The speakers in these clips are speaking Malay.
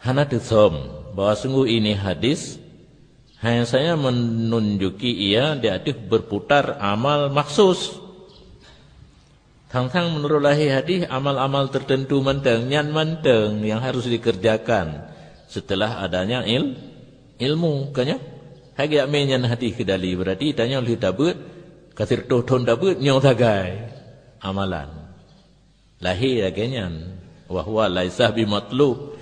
Hana tusom bahwa sungguh ini hadis hanya saya menunjuki ia di atas berputar amal maksus. Tang-tang menurut lahir hadis amal-amal tertentu menteng, nyan menteng yang harus dikerjakan setelah adanya ilmu kanya. Hagi amenyan hadis kedali berarti tanya oleh tabut kasir ton tabut nyong tagai amalan. Lahir agenyan wa huwa laisa bimatlub.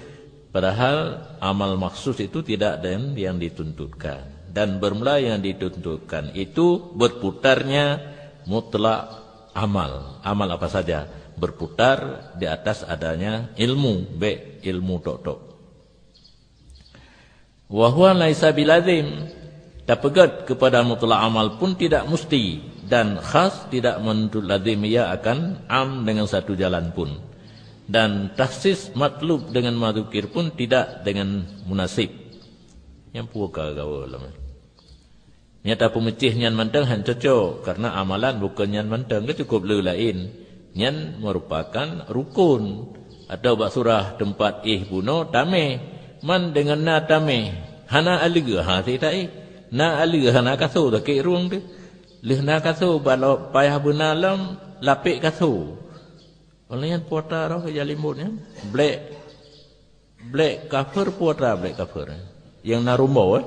Padahal amal maksus itu tidak dan yang dituntutkan. Dan bermula yang dituntutkan itu berputarnya mutlak amal. Amal apa saja berputar di atas adanya ilmu, ilmu tok-tok. Wa huwa laisa bilazim. Tapegat kepada mutlak amal pun tidak mesti dan khas tidak menuntut lazim ia akan am dengan satu jalan pun. Dan tahsis matlub dengan madzukir pun tidak dengan munasib. Yang puaka gaul lama. Nyata pemecih nyan manteng han cocok karena amalan bukan nyan manteng ke cukup le lain. Nyan merupakan rukun atau bak surah tempat buno tame man dengan na tame hana aliga ha tai na aliga hana kaso dak ruang de leh na kaso balo payah benalam lapik kaso. Olehnya puata roh jalimutnya black cover puata black cover yang narumbo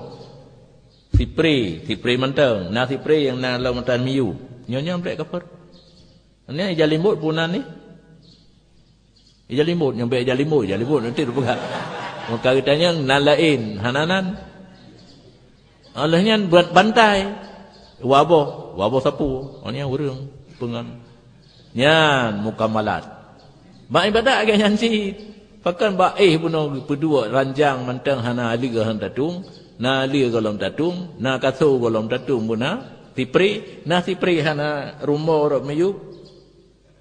sipri mentang na sipri yang na lamutan miu nyonya black cover ini jalimut punan ni jalimut yang baik jalimut nanti rupa maka kitanya na lain hananan olehnya buat bantai wabo sapu orangnya urang pengan nyan mukamalat mak ibadat agak nyanci pakan ba puno pedua ranjang mantang hana ali gahan tatung na ali golong tatung na kaso golong tatung buna sipri hana rumbo ro meyu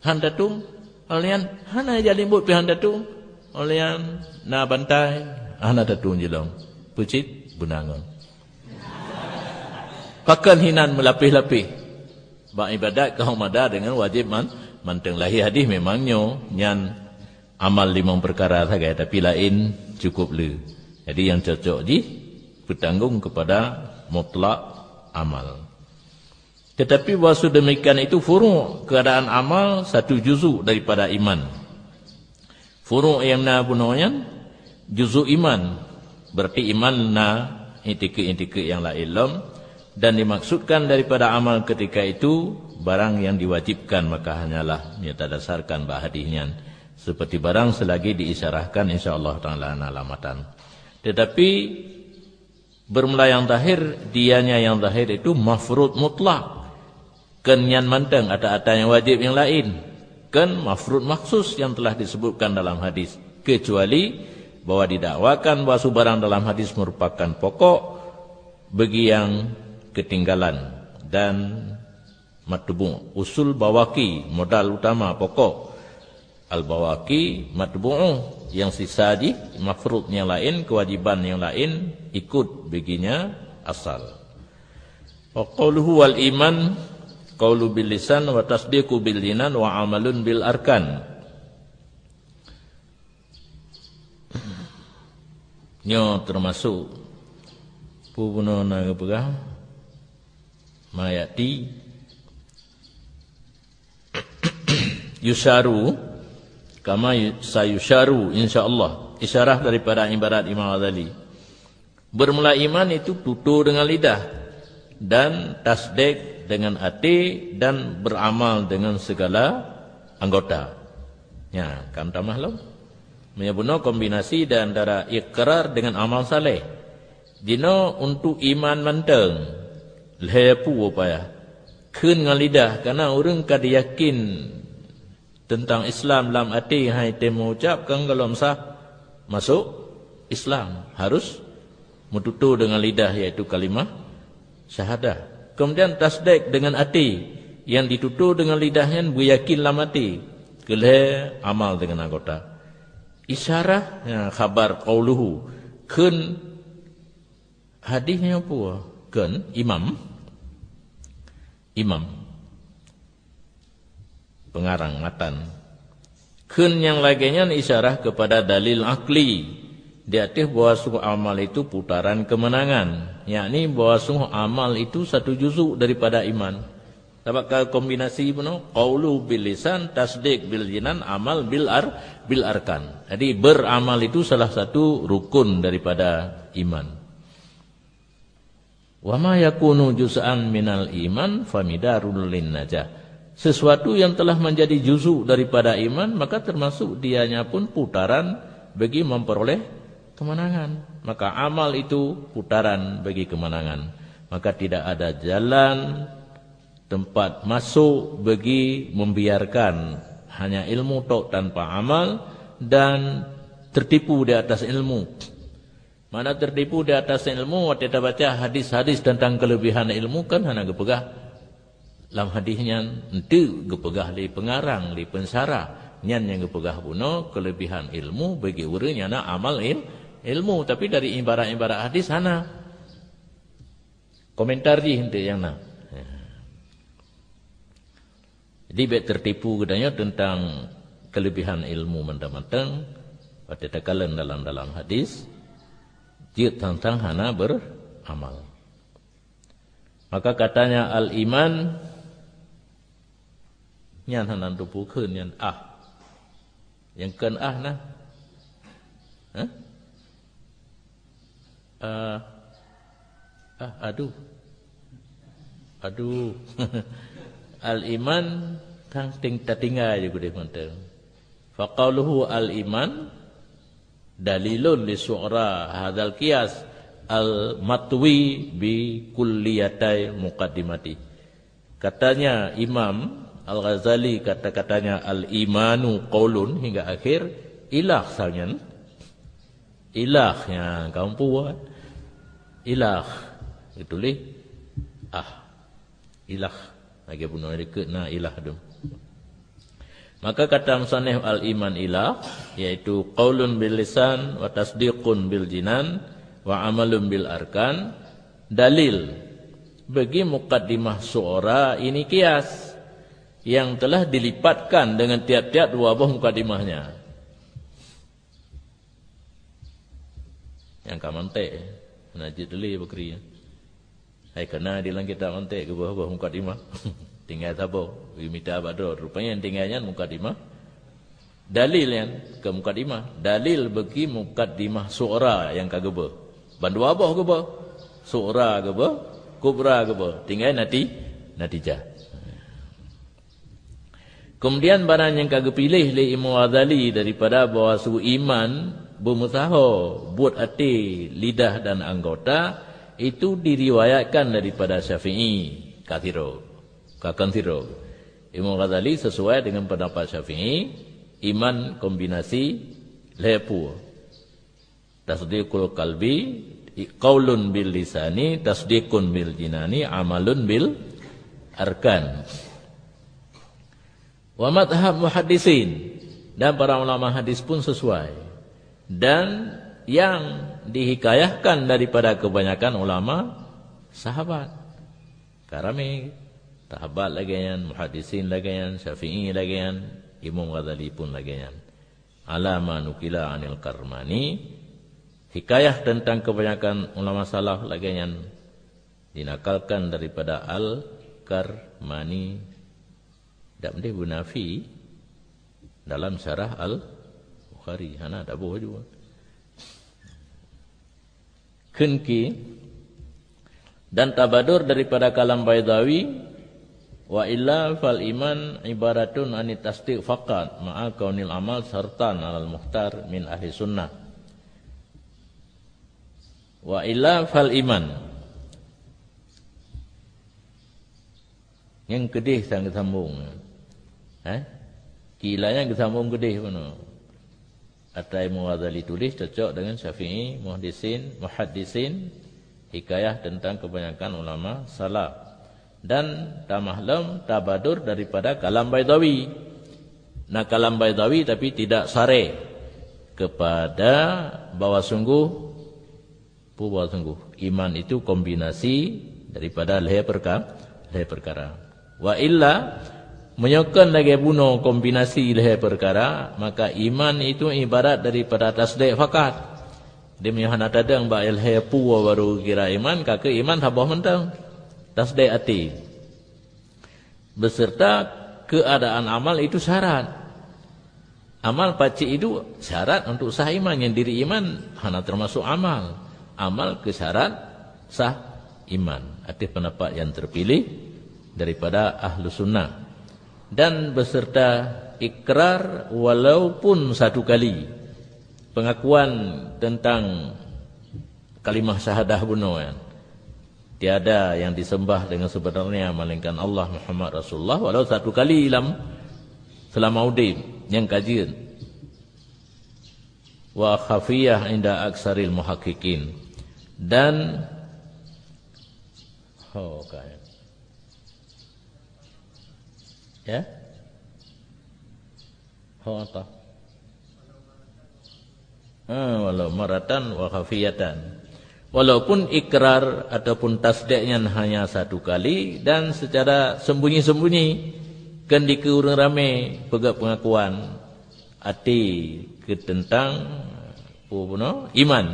han tatung olian hana jalimbut pi han tatung olian na bantai hana tatung jelong pucit bunangon pakan hinan melapih-lapih ba ibadat kau mada dengan wajib manteng lahir hadis memangnya nyan amal 5 perkara saja tapi lain cukup le. Jadi yang cocok bertanggung kepada mutlak amal. Tetapi wasu demikian itu furu' keadaan amal satu juzuk daripada iman. Furu' yang na bunonyan juzuk iman. Berarti iman na intik-intik yang lain dan dimaksudkan daripada amal ketika itu barang yang diwajibkan maka hanyalah nyata dasarkan bahadihnya seperti barang selagi diisyarahkan insyaallah taala alamatan. Tetapi bermula yang zahir dianya yang zahir itu mafrud mutlak kenyan manteng ada yang wajib yang lain kan mafrud maksus yang telah disebutkan dalam hadis kecuali bahwa didakwakan bahwa barang dalam hadis merupakan pokok bagi yang ketinggalan dan matbu' usul bawaki modal utama pokok al-bawaki matbu' yang sisa di mafrud yang lain kewajiban yang lain ikut baginya asal. Wa qauluhu wal iman qaulu bil lisan wa tasdiqu bil jinan wa amalun bil arkan. Nyo termasuk pupuno na kepegah mayati yusaru kama sayusharu insyaallah isyarah daripada ibarat Imam Ghazali. Bermula iman itu tutur dengan lidah dan tasdik dengan hati dan beramal dengan segala anggota. Ya, kam tamah lo. Menyebutno kombinasi dan antara ikrar dengan amal saleh. Dino untuk iman manteng lepu apa ya? Keun dengan lidah karena orang kada yakin tentang Islam dalam hati hai temu ucapkan kalau sah masuk Islam harus menutur dengan lidah yaitu kalimah syahadah. Kemudian tasdik dengan hati yang ditutur dengan lidahnya beryakin dalam hati. Keleh amal dengan anggota. Isyarah ya, khabar qauluhu kun hadisnya apa? Kun imam pengarang matan. Kun yang laginya isyarah kepada dalil akli di atas bahawa sungguh amal itu putaran kemenangan, yakni bahawa sungguh amal itu satu juzuk daripada iman. Sebab kombinasi qaulu bil lisan, tasdiq bil jinan, amal bil arkan. Jadi beramal itu salah satu rukun daripada iman. Wa ma yakunu juz'an minal iman famidarul linnajah. Sesuatu yang telah menjadi juzuk daripada iman, maka termasuk dianya pun putaran bagi memperoleh kemenangan. Maka amal itu putaran bagi kemenangan. Maka tidak ada jalan tempat masuk bagi membiarkan hanya ilmu tok tanpa amal dan tertipu di atas ilmu. Mana tertipu di atas ilmu, waktu kita baca hadis-hadis tentang kelebihan ilmu kan hanya gepegah. Dalam hadisnya itu gepegah li pengarang, li pensara. Nyan yang gepegah puno kelebihan ilmu bagi urangnya na amal ilmu. Tapi dari ibarat-ibarat hadis hana komentar di hente yang na. Jadi baik tertipu gedanya tentang kelebihan ilmu mentang-mentang pada tekalan dalam hadis jid tentang hana beramal. Maka katanya al-iman nyan hanan tupu keun nyan yang keun nah. Aduh. Al-iman tang ting tatingga juga dia mantap. Faqauluhu al-iman dalilun li su'ra hadzal qiyas al-matwi bi kulliyatai muqaddimati. Katanya Imam Al-Ghazali kata-katanya al-imanu qaulun hingga akhir ilah salnya. Ilahnya kamu buat. Ilah itu li ilah lagi bunuh dekat na ilah tu. Maka kata musannif al-iman ilah yaitu qaulun bil lisan wa tasdiqun bil jinan wa amalun bil arkan, dalil bagi muqaddimah su'ra ini kias yang telah dilipatkan dengan tiap-tiap dua buah muqaddimahnya. Yang kamantek najid dulu bakri. Hai kena di dalam kitab mantek ke bawah mukadimah. Tinggal sabo, minta abador. Rupanya yang tinggalnya mukadimah. Dalil yang ke mukadimah, dalil bagi mukadimah su'ra yang kageba. Bandu abah ke bawah. Su'ra ke bawah, kubra ke bawah. Tinggal natijah. Kemudian barang yang kagak pilih oleh Imam Ghazali daripada bahawa su iman bermusaho buat hati, lidah dan anggota itu diriwayatkan daripada Syafi'i kathiro. Imam Ghazali sesuai dengan pendapat Syafi'i, iman kombinasi lepu. Tasdiqul qalbi, qaulun bil lisani, tasdiqun bil jinani, amalun bil arkan. Wa madhab muhaddisin, dan para ulama hadis pun sesuai. Dan yang dihikayahkan daripada kebanyakan ulama sahabat. Karami sahabat lagian, muhaddisin lagian, Syafi'i lagian, Imam Ghazali pun lagian. Alama nukila anil Karmani, hikayah tentang kebanyakan ulama salaf lagian dinakalkan daripada Al-Karmani dan dia Bunafi dalam syarah Al-Bukhari. Hana tak boleh juga. Kunki dan tabadur daripada kalam Baidawi, wa illa fal iman ibaratun anit tasdiq faqat ma'a kaunil amal sartan alal muhtar min ahli sunnah. Wa illa fal iman yang kedih sang sambung. Kilanya kesambung kedih mana? Atai Mughazali tulis cocok dengan Syafi'i, muhaddisin, hikayah tentang kebanyakan ulama salaf. Dan tamahlam tabadur daripada kalam Baidawi. Nah kalam Baidawi tapi tidak sare kepada bahwa sungguh iman itu kombinasi daripada leher perkara. Wa illa menyokon lagi bunuh kombinasi leher perkara, maka iman itu ibarat daripada tasdik fakat. Dia punya tadang ba ilhe puwa baru kira iman, kaka iman habah mentang. Tasdai hati. Beserta keadaan amal itu syarat. Amal pacik itu syarat untuk sah iman. Yang diri iman hana termasuk amal. Amal ke syarat sah iman. Arti pendapat yang terpilih daripada ahlu sunnah. Dan beserta ikrar walaupun satu kali. Pengakuan tentang kalimah syahadah bunuh kan. Tiada yang disembah dengan sebenarnya melainkan Allah Muhammad Rasulullah walau satu kali selama hidup yang kajian. Wa khafiyah inda aksaril muhaqqiqin. Dan ya. Apa? Walau maratan wa khafiyatan. Walaupun ikrar ataupun tasdiknya hanya satu kali dan secara sembunyi-sembunyi kan di urang ramai pegak pengakuan hati ke tentang iman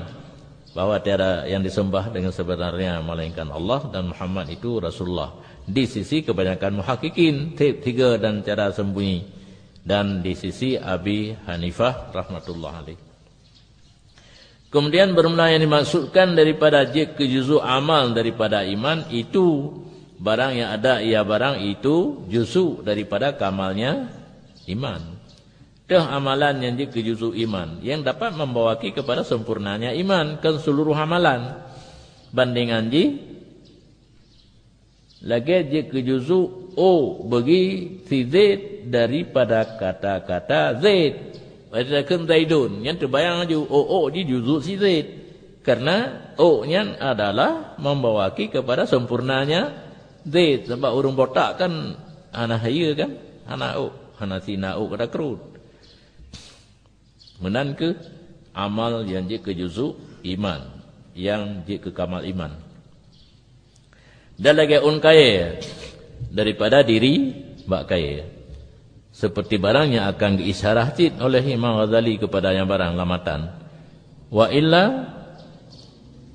bahwa tiada yang disembah dengan sebenarnya melainkan Allah dan Muhammad itu Rasulullah. Di sisi kebanyakan muhaqqiqin tiga dan cara sembunyi dan di sisi Abi Hanifah rahmatullah alaih. Kemudian bermula yang dimaksudkan daripada ke juzu amal daripada iman itu barang yang ada ia barang itu juzu daripada kamalnya iman. Dah amalan yang ke juzu iman yang dapat membawaki kepada sempurnanya iman kan seluruh amalan. Bandingan lagi ke juzu bagi si Zaid daripada kata-kata Zaid. Walaupun Zaidun yang terbayang aja di juzu si Zaid karena nya adalah membawaki kepada sempurnanya Zaid sebab urang botak kan hana haya kan hana sina kada kerut menan ke amal yang ke juzu iman yang ke kamal iman dan lagi kaya daripada diri bak kaya seperti barang yang akan diisyarah oleh Imam Ghazali kepada yang barang lamatan. Wa illa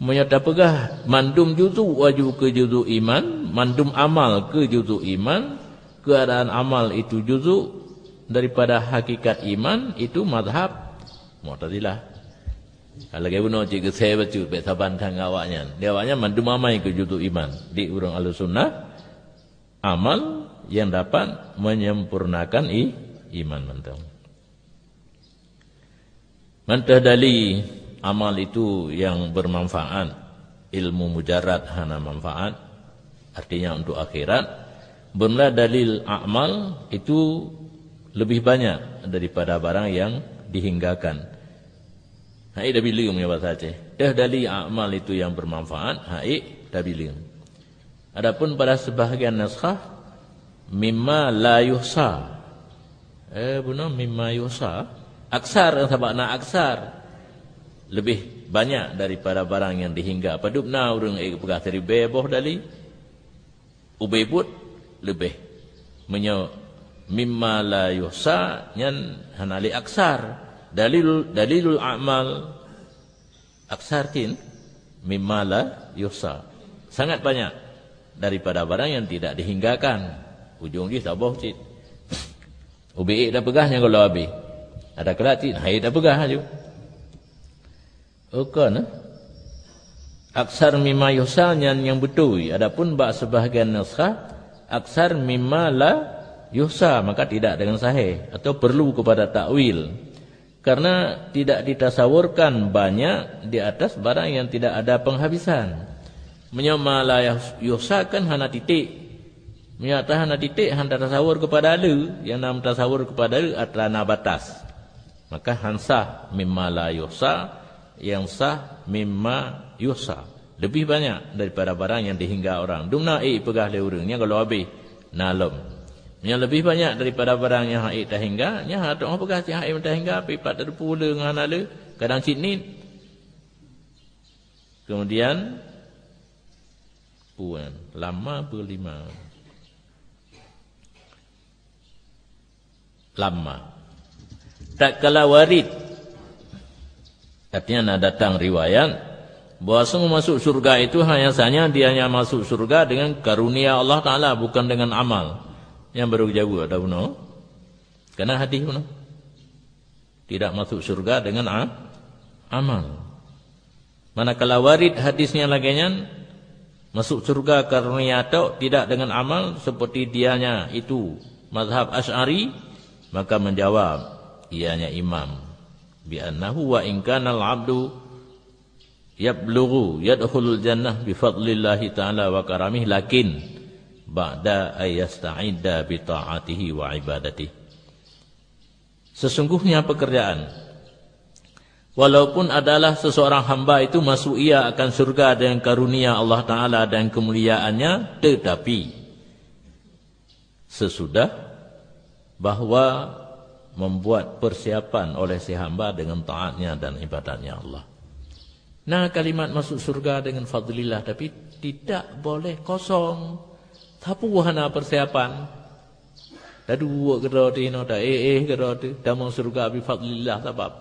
menyata pegah mandum juzu waju ke juzu iman, mandum amal ke juzu iman, keadaan amal itu juzu daripada hakikat iman itu mazhab Mu'tazilah. Kalau kau nak cikgu saya baca saban kan awaknya. Dia awaknya mandum amal ke juzu iman di urang Ahlussunnah amal yang dapat menyempurnakan iman mentang. Mantah dali amal itu yang bermanfaat, ilmu mujarrad hana manfaat, artinya untuk akhirat. Bermula dalil amal itu lebih banyak daripada barang yang dihinggakan. Hai dah bilang punya bahasa Aceh. Dah dalil amal itu yang bermanfaat, hai dah bilang. Adapun pada sebahagian naskah mimma la yuhsa. Mimma yuhsa. Aksar yang sabakna aksar. Lebih banyak daripada barang yang dihingga. Padupna urang pegah teribe boh dali. Ubebut lebih. Mimma la yuhsa nyan hanali aksar. Dalilul a'mal aksar tin mimma la yuhsa. Sangat banyak daripada barang yang tidak dihinggakan. Ujung dia sabah cik. Ubi dah pegahnya kalau habis. Ada kelak cik, hai dah pegah aja. Kan? Aksar mimma yuhsa yang betul. Adapun bak sebahagian naskah aksar mimma la yuhsa maka tidak dengan sahih atau perlu kepada takwil. Karena tidak ditasawurkan banyak di atas barang yang tidak ada penghabisan. Menyama la yuhsa kan hana titik. Menyata hana titik hana tasawur kepada lu yang nam tasawur kepada lu atlana batas. Maka hansah mimma la yuhsa yang sah mimma yuhsa. Lebih banyak daripada barang yang dihingga orang. Dumna pegah le urangnya kalau habis nalom. Yang lebih banyak daripada barang yang haid dah hingga, nya ada orang pegah si haid dah hingga pi pat ada pula dengan ala kadang cinit. Kemudian puan lama berlima. Lama. Tak kala warid Artinya datang riwayat bahawa semua masuk surga itu hanya masuk surga dengan karunia Allah Ta'ala, bukan dengan amal. Yang baru jauh ada benar. Karena hadis benar. Tidak masuk surga dengan amal. Manakala warid hadisnya laginya masuk surga karunia atau tidak dengan amal, seperti dianya itu mazhab Asy'ari, maka menjawab ianya imam bi annahu wa in kana al-'abdu yablughu yadkhulul jannah bi fadlillahi ta'ala wa karamih lakin ba'da ayasta'idda bi ta'atihi wa ibadatihi. Sesungguhnya pekerjaan, walaupun adalah seseorang hamba itu masuk ia akan surga dengan karunia Allah Ta'ala dan kemuliaannya, tetapi sesudah bahwa membuat persiapan oleh si hamba dengan taatnya dan ibadatnya Allah. Nah, kalimat masuk surga dengan fadlillah, tapi tidak boleh kosong. Tapi wahana persiapan. Dah dua kerodi no, dah kerodi, dah masuk surga bi fadlillah sebab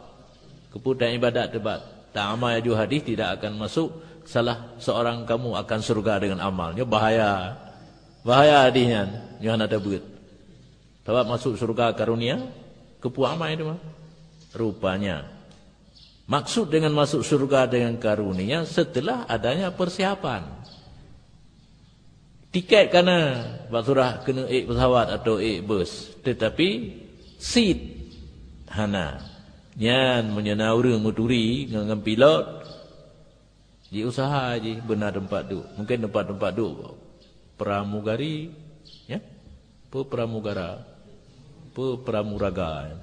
keputusan ibadat debat. Tak amal ju hadis tidak akan masuk salah seorang kamu akan surga dengan amalnya, bahaya. Bahaya hadisnya. Yang ada buat. Sebab masuk surga karunia kepu amal itu mah. Rupanya maksud dengan masuk surga dengan karunia setelah adanya persiapan. Tiket kana surah kena pesawat atau bus, tetapi seat hana nyan menyenaura muturi dengan pilot di usaha je benar tempat tu. Mungkin tempat-tempat tu pramugari ya. Pramugara. Pramuraga.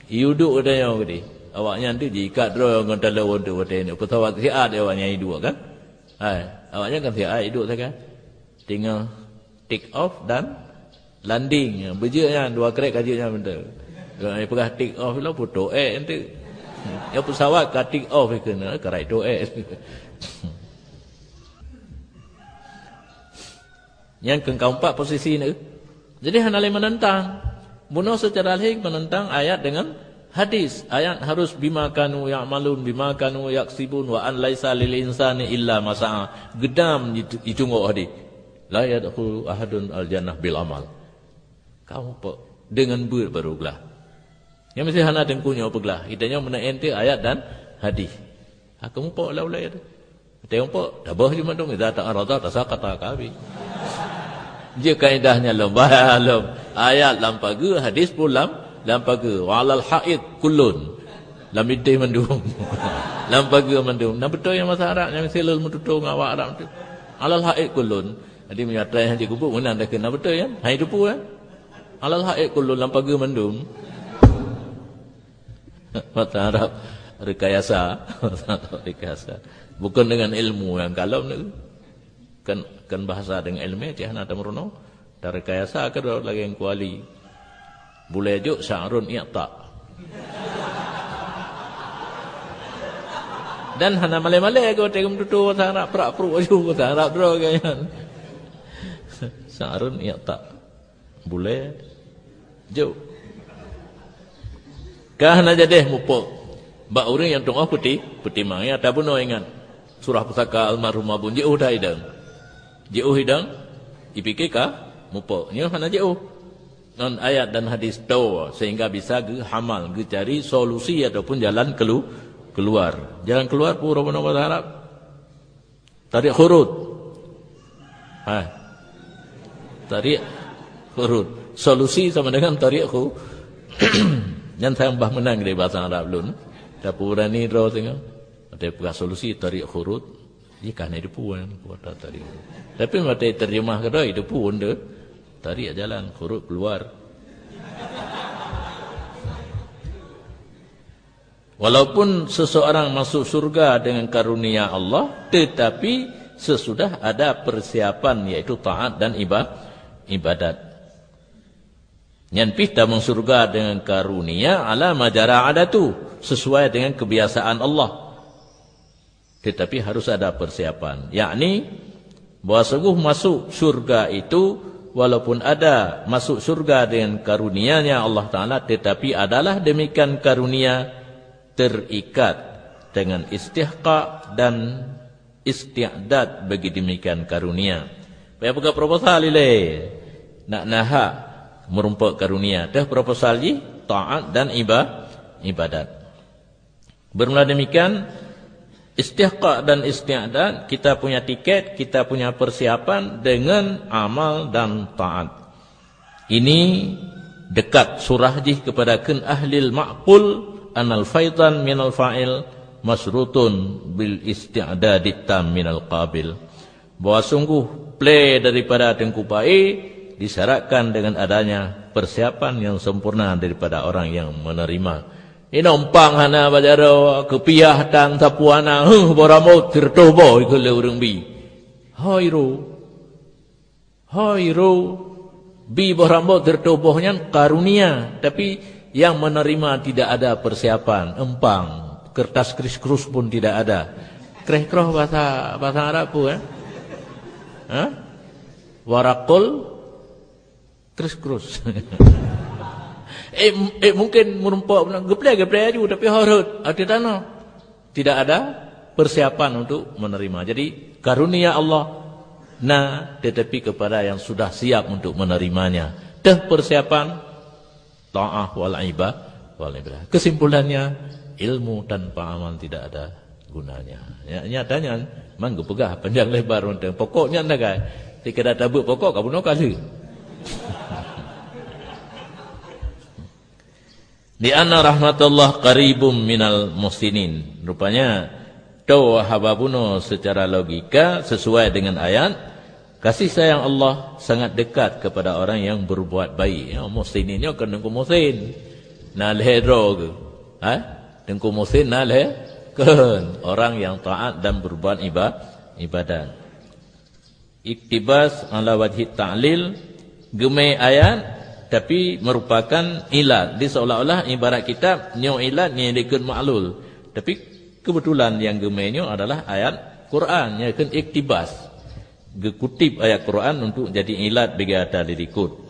Iuduk ada yang gede. Awaknya tu jikat draw dengan telawon tu ni. Pesawat siat awaknya hidup kan? Awaknya kan siat hidup kan? Tinggal take off dan landing. Berjeknya dua kerek kajiknya benda. Kalau pegah take off lah putuk nanti. Ya pesawat ka take off kena karai doa. Yang keempat posisi ni. Jadi hanalai menentang. Bunuh secara lahir menentang ayat dengan hadis. Ayat harus bima kanu ya'malun bima kanu yaksibun wa an laisa lil insani illa ma sa'a. Gedam itu ngok hadis. La yadkhulu ahadun al jannah bil amal. Kamu dengan barulah. Yang mesti hana dengkunya peglah. Idanya menaenti ayat dan hadis. Kamu pok laula ya. Tengok pok dabah cuma dong idza ta'arada tasaqata kabi. Dia kaidahnya lembah ayat lampaga hadis pun lampaga walal haid kullun lamidai mandum lampaga mandum. Nah betul yang masa Arab yang selul metutung awak Arab tu alal haid kullun. Jadi menyatakan haji kubur mana dah kena betul kan? Hai tu pun alal haid kullun lampaga mandum. Mata Arab rekayasa bukan dengan ilmu yang kalau kan bahasa dengan ilmu dia nak merono dari rekayasa ke lagi yang kuali boleh juk sya'run i'ta dan hana male-male ko tegum tutu bahasa Arab prak-pruk aju bahasa Arab dro kan sya'run i'ta boleh juk kah na jadeh mupok ba orang yang tengah putih mang ya tak buno ingat surah pusaka almarhum abun jauh dah idang jauh hidang ipikir ka mupoknya hana jauh non ayat dan hadis tahu sehingga bisa hamal cari solusi ataupun jalan keluar jalan keluar pura bahasa Arab tarik khurud tarik khurud solusi sama dengan tarik khurud yang saya mbah menang dari bahasa Arab lun dapura ni ro tengok ada pula solusi tarik khurud ikan itu puan buat tarik tapi mata terjemah ke dah itu pun dah tarik jalan khurud keluar. Walaupun seseorang masuk surga dengan karunia Allah, tetapi sesudah ada persiapan yaitu taat dan ibadat. Yang pita masuk surga dengan karunia ala majara adatu, sesuai dengan kebiasaan Allah. Tetapi harus ada persiapan, yakni bahawa sungguh masuk surga itu walaupun ada masuk surga dengan karunia-Nya Allah Ta'ala, tetapi adalah demikian karunia terikat dengan istihqaq dan isti'dad bagi demikian karunia. Paya buka proposal ile nak nahak merumpak karunia. Dah proposal ji taat dan ibadat. Bermula demikian istihqaq dan isti'dad, kita punya tiket, kita punya persiapan dengan amal dan taat. Ini dekat surah jih kepada kun ahlil ma'qul anal faitan minal fa'il masrutun bil isti'dadit tam minal qabil. Bahwa sungguh play daripada Tengku Pai disyaratkan dengan adanya persiapan yang sempurna daripada orang yang menerima. Ini umpang hana bajaro kepiah dan tapuana boramo tirtobo ikule urang bi. Hoiro bi boramo tirtobohnya karunia, tapi yang menerima tidak ada persiapan, empang, kertas kris-krus pun tidak ada. Kreh-kroh bahasa Arab pun warakul kris-krus. Mungkin merumpak geplek aja tapi harut ada tanah. Tidak ada persiapan untuk menerima. Jadi karunia Allah tetapi kepada yang sudah siap untuk menerimanya. Dah persiapan ta'ah wal ibadah. Kesimpulannya ilmu tanpa amal tidak ada gunanya. Ya, nyatanya mang gepegah panjang lebar untuk pokoknya naga. Jika ada tabuk pokok kamu nak kali. Di anna rahmatullah qaribum minal muhsinin. Rupanya tau hababuno secara logika sesuai dengan ayat, kasih sayang Allah sangat dekat kepada orang yang berbuat baik. Ya, muhsinin ni kan dengku muhsin. Nalhe drog. Dengku muhsin nalhe kan orang yang taat dan berbuat ibadat. Iktibas ala wajhi ta'lil, gemai ayat tapi merupakan ilat. Dia seolah-olah ibarat kitab nyo ilat ni dikun maklul. Tapi kebetulan yang gemainya adalah ayat Quran, yang kan iktibas. Gekutip ayat Quran untuk jadi ilat bagi ada dirikut.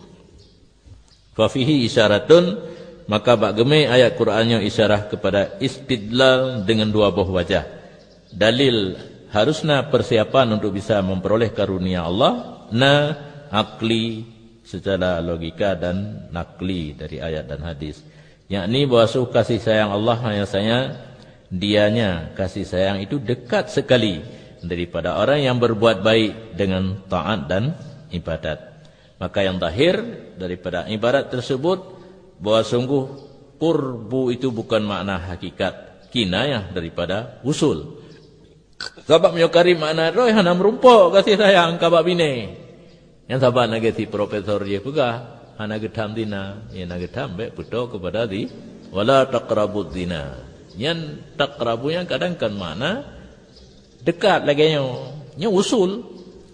Fa fihi isyaratun, maka bak gemai ayat Qurannya isyarah kepada istidlal dengan dua buah wajah. Dalil harusnya persiapan untuk bisa memperoleh karunia Allah, akli secara logika dan nakli dari ayat dan hadis. Yakni bahwa kasih sayang Allah hanya dianya kasih sayang itu dekat sekali daripada orang yang berbuat baik dengan taat dan ibadat. Maka yang zahir daripada ibarat tersebut bahwa sungguh qurbu itu bukan makna hakikat, kinayah daripada usul. Sebab menyukari makna roh hana merumpok kasih sayang kabak bine. Yang sahabat nageti profesor dia juga hana gedam dina, yang nagedam baik betul kepada di wala taqrabud zina. Yang taqrabunya kadang kan mana dekat lagi nya usul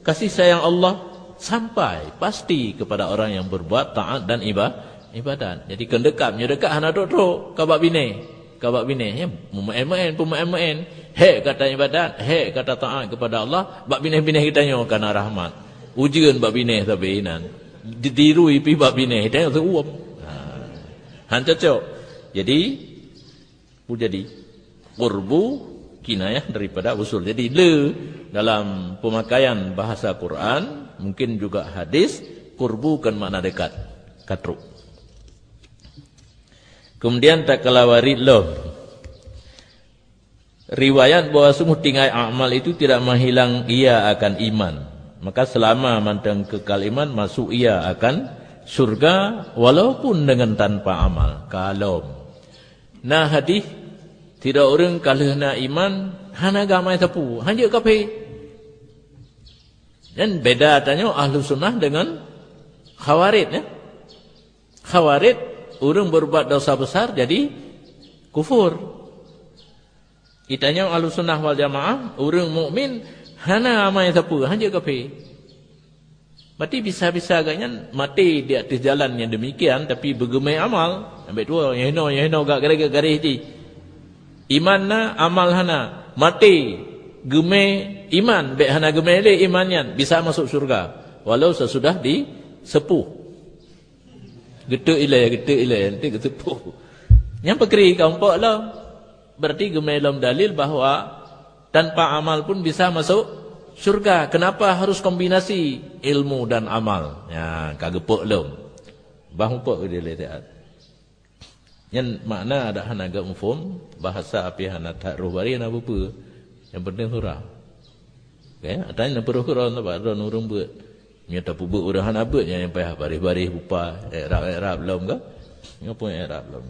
kasih sayang Allah sampai pasti kepada orang yang berbuat taat dan ibadat. Jadi kan dekat hana dok kabak bine ya pemain he kata ibadat, he kata taat kepada Allah, bab bine kita nyo kana rahmat. Ujian bab bineh tapi inan ditirui pi bab bineh dah seuap. Han cocok. Jadi qurbu kinayah daripada usul. Jadi dalam pemakaian bahasa Quran, mungkin juga hadis, qurbu kan makna dekat, katruk. Kemudian tak kalawarid riwayat bahwa semua tinggai amal itu tidak menghilang ia akan iman. Maka selama mantang kekal iman, masuk ia akan surga walaupun dengan tanpa amal. Kalau hadis tidak orang kalau na iman hana gamai sapu hanya kafe. Dan beda tanya ahlu sunnah dengan khawarid ya. Khawarid orang berbuat dosa besar jadi kufur. Itanya ahlu sunnah wal jamaah orang mukmin hana amai sapu hanya kafe. Berarti bisa-bisa agaknya mati di atas jalan yang demikian tapi bergemai amal. Ambil dua yang hino gak garis di. Iman na amal hana mati gemai iman be hana gemai le imannya bisa masuk surga walau sesudah disepuh. Getuk ilai nanti kesepuh. Yang pekeri kau empok lah. berarti gemelom dalil bahwa tanpa amal pun bisa masuk syurga. Kenapa harus kombinasi ilmu dan amal? Ya, kagepuk lom. Bahupuk dia lihat. Yang makna ada hana agak mufum bahasa api hana tak roh bari na apa. Yang penting surah. Okay, atanya perlu surah tak ada nurung buat. Nyata pubuk urang hana buat yang payah baris-baris bupa Arab lom ke? Ngapo Arab lom.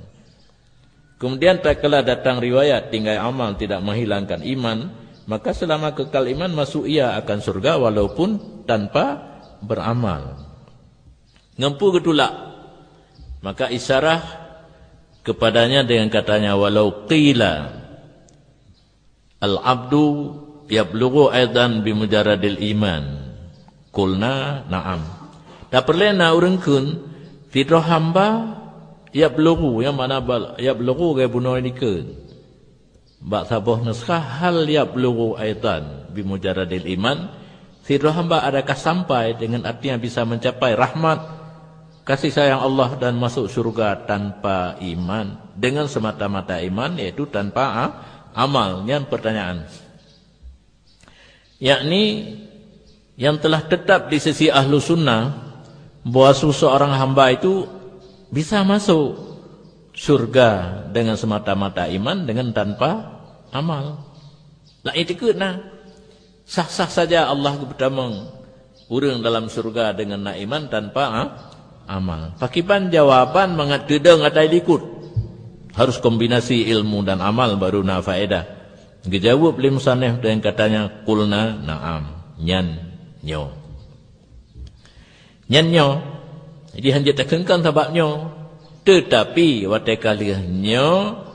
Kemudian tak kala datang riwayat tinggal amal tidak menghilangkan iman, maka selama kekal iman masuk ia akan surga walaupun tanpa beramal. Ngempu getulak. Maka isyarah kepadanya dengan katanya walau qila al-abdu yablughu aidan bimujarradil iman. Qulna na'am. Tak perlu na urangkeun fitrah hamba yablughu yang mana yablughu ke bunuh dikeun. Bak sabah naskah hal yablughu aidan bimujarradil iman. Fitrah hamba adakah sampai dengan artinya bisa mencapai rahmat kasih sayang Allah dan masuk surga tanpa iman dengan semata-mata iman yaitu tanpa amal. Ini pertanyaan. Yakni yang telah tetap di sisi ahlu sunnah bahwa seorang hamba itu bisa masuk surga dengan semata-mata iman dengan tanpa amal. Lah itu kena sah-sah saja Allah pertama urang dalam surga dengan nak iman tanpa amal. Pakiban jawaban mangat dedeng atai likut. Harus kombinasi ilmu dan amal baru na faedah. Dijawab oleh musannif dengan katanya qulna na'am. Nyan nyo. Nyan nyo. Jadi hanya tekengkan sebabnya. Tetapi watai kali nyo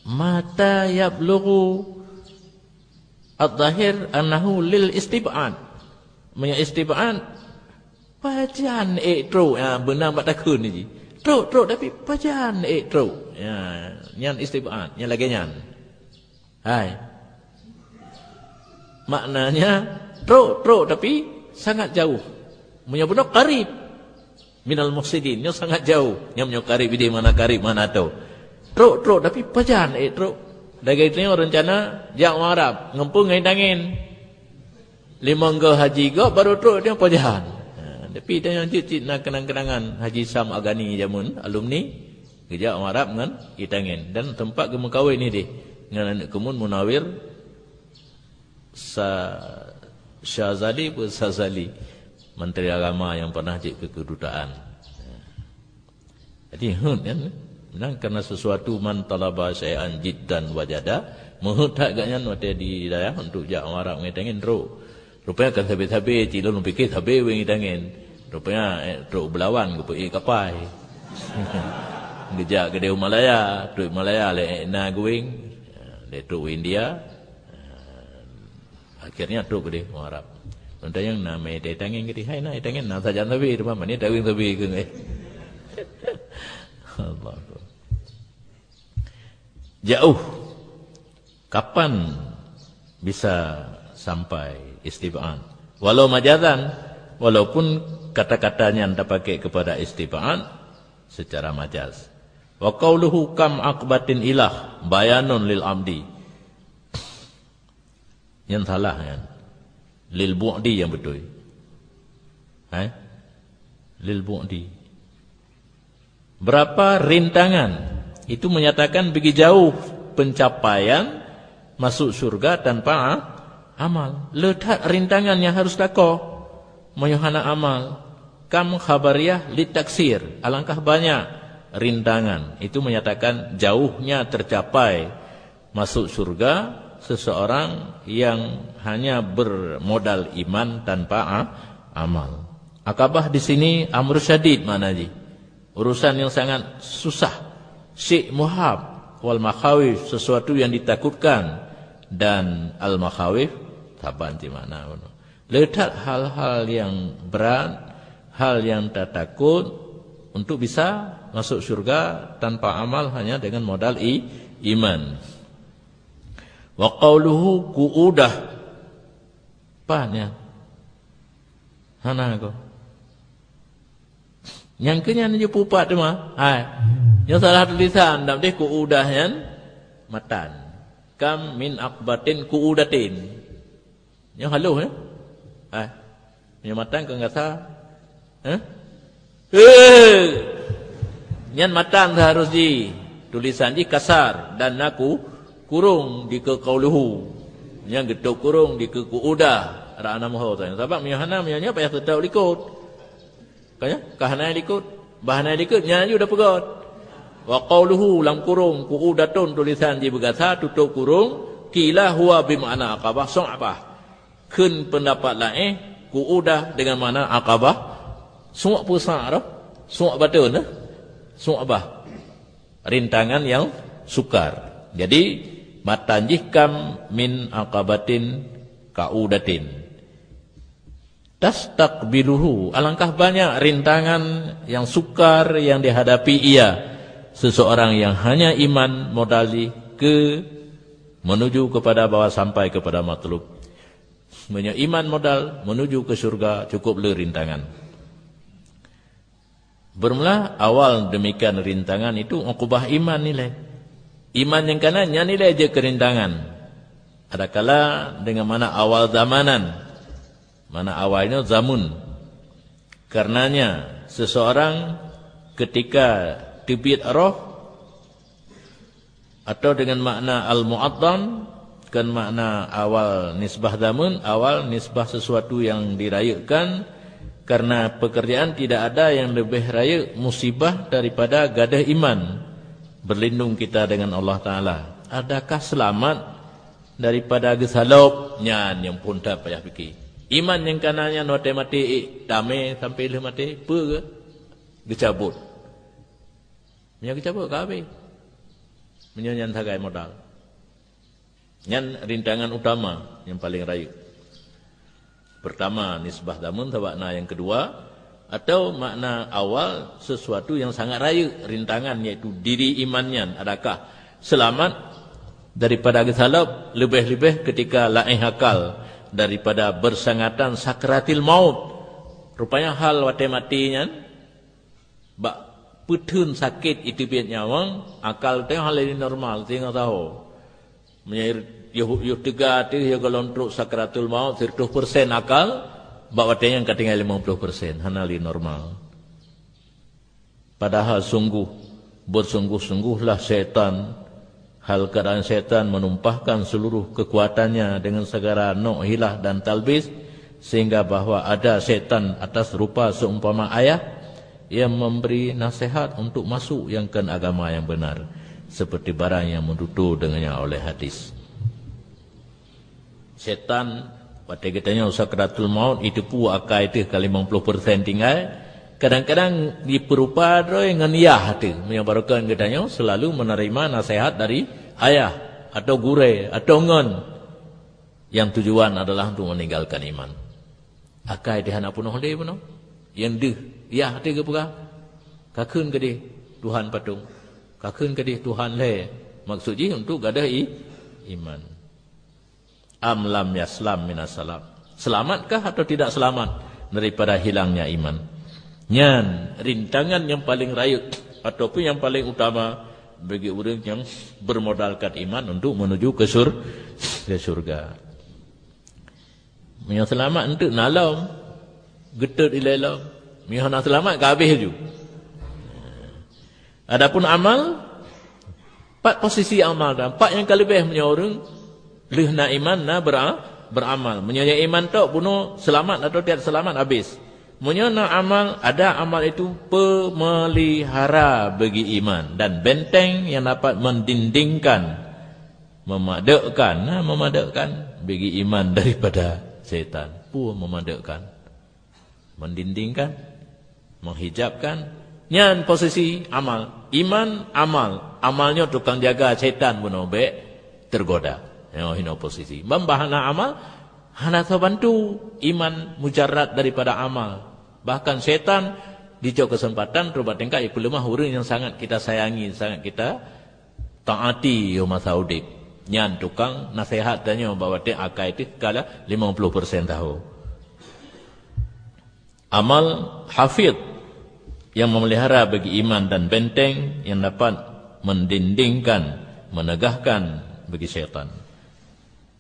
mata yablughu al-zahir annahu lil istib'an. Punya istib'an pajan tro ya benar mak takun ni. Tro tapi pajan tro. Ya, nyan istib'an, yang lagi nyan. Hai. Maknanya tro tapi sangat jauh. Punya benar qarib minal mufsidin, yang sangat jauh. Yang punya qarib di mana qarib mana tahu. Tro tapi pajan tro. Dagai itu rencana jak Arab ngempung ngai tangin. Limangga haji go baru tro dia pajan. Tapi dia yang cicit nak kenang-kenangan Haji Sam Agani jamun alumni kerja Arab dengan itangin dan tempat kemukawin ni deh dengan anak kemun Munawir Syazali pun Sazali Menteri Agama yang pernah jadi ke kedutaan. Jadi kan memang karena sesuatu man talaba syai'an jiddan wajada mohon tak agaknya waktu di daya untuk jak Arab ngitangin ro. Rupanya kan sabi-sabi cilon pikir sabi wing ngitangin. Rupanya truk belawan ke pergi kapai. Gejak ke Malaya, truk Malaya le na going, le truk India. Akhirnya truk ke Arab. Untuk yang nama dia tangin ke hai na tangin na saja nabi rumah mana tawing sabi ke ngai. Allah. Jauh. Kapan bisa sampai istibaan? Walau majazan, walaupun kata-katanya anda pakai kepada istibaan secara majaz. Wa qauluhu kam aqbatin ilah bayanun lil amdi. Yang salah kan? Lil bu'di yang betul. Lil bu'di. Berapa rintangan itu menyatakan begitu jauh pencapaian masuk surga tanpa amal. Letak rintangan yang harus lakukan mayuhana amal. Kam khabariyah litaksir. Alangkah banyak rintangan. Itu menyatakan jauhnya tercapai masuk surga seseorang yang hanya bermodal iman tanpa amal. Akabah di sini amr syadid maknanya. Urusan yang sangat susah. Syik muhab wal makhawif, sesuatu yang ditakutkan, dan al makhawif taban di mana. Letak hal-hal yang berat, hal yang tak takut untuk bisa masuk surga tanpa amal hanya dengan modal iman. Wa qauluhu qu'udah. Pannya. Hana ko. Yang kenya ni pupat tu mah. Yang salah tulisan dalam dia qu'udah yan matan. Kam min aqbatin qu'udatin. Yang halus ya? Yang matan ke ngasa? Yang matan seharusnya tulisan di kasar dan aku kurung di ke qauluhu. Yang geduk kurung di ke qu'udah. Ada enam hal tu. Sebab mihana mihanya payah tetap likut. Kaya kahana likut, bahana likut nyanyi udah pegot. Wa qauluhu lam kurung qu'udatun tulisan di begasa tutup kurung kila huwa bima'na aqabah su'abah. Kun pendapat lain qu'udah dengan mana aqabah su' pusa dah. Su' batun dah. Su'abah. Rintangan yang sukar. Jadi matanjihkam min aqabatin ka'udatin. Tastaqbiluhu, alangkah banyak rintangan yang sukar yang dihadapi seseorang yang hanya iman modali menuju kepada bawah sampai kepada matlub. Punya iman modal menuju ke surga cukup le rintangan. Bermula awal demikian rintangan itu uqubah iman nilai. Iman yang kanannya nilai je kerintangan. Adakala dengan mana awal zamanan. Mana awalnya zamun. Karenanya seseorang ketika tibit roh atau dengan makna al-mu'addam kan makna awal nisbah zamun, awal nisbah sesuatu yang dirayakan karena pekerjaan tidak ada yang lebih raya musibah daripada gadah iman. Berlindung kita dengan Allah Ta'ala. Adakah selamat daripada gesalop? Nyan yang pun tak payah fikir. Iman yang kanannya note mati damai sampai le mati apa ke? Gecabut. Nya gecabut ke habis. Menyanyan sagai modal. Nyan rintangan utama yang paling raya. Pertama nisbah zamun makna yang kedua atau makna awal sesuatu yang sangat raya rintangan yaitu diri imannya. Adakah selamat daripada gesalop lebih-lebih ketika lain akal daripada bersangatan sakratil maut. Rupanya hal wate matinya bak putun sakit itu biar nyawang akal teh hal ini normal tengok tahu. Menyair yuh tiga tu ya kalau untuk sakratul maut 100% akal bak wate yang ketinggal 50% hanali normal. Padahal bersungguh-sungguhlah syaitan. Hal keadaan syaitan menumpahkan seluruh kekuatannya dengan segala nok hilah dan talbis sehingga bahawa ada syaitan atas rupa seumpama ayah yang memberi nasihat untuk masuk yang ke agama yang benar seperti barang yang mendudu dengannya oleh hadis. Syaitan pada katanya sakratul maut itu pu akai itu kali 50% tinggal. Kadang-kadang diperupa dengan yah tu. Yang barukan katanya selalu menerima nasihat dari ayah atau gure atau ngon. Yang tujuan adalah untuk meninggalkan iman. Akai dia nak punuh dia punuh. Yang deh yah tu ke pula. Kakun ke dia Tuhan patung. Kakun ke dia Tuhan le. Maksudnya untuk gadah iman. Am lam yaslam minas salam. Selamatkah atau tidak selamat daripada hilangnya iman? Nyan rintangan yang paling raya ataupun yang paling utama bagi orang yang bermodalkan iman untuk menuju ke surga. Yang selamat untuk nalam getut ilalam. Yang nak selamat ke habis je. Adapun amal 4 posisi amal dah. 4 yang lebih punya orang leh nak iman nak beramal. Menyaya iman tu bunuh selamat atau tidak selamat habis. Menyana amal, ada amal itu pemelihara bagi iman dan benteng yang dapat mendindingkan, memadakkan bagi iman daripada syaitan. Memadakkan, mendindingkan, menghijabkan. Nyan posisi amal, iman amal, amalnya tukang jaga syaitan bunuh baik tergoda. Hino posisi. Membahana amal, hana bantu iman mujarrad daripada amal. Bahkan syaitan dicok kesempatan rubat tingkah ibu lemah orang yang sangat kita sayangi, sangat kita taati yo masa udip. Nyan tukang nasihat tanya bahawa dia akai itu kala 50% tahu. Amal hafid yang memelihara bagi iman dan benteng yang dapat mendindingkan menegahkan bagi syaitan.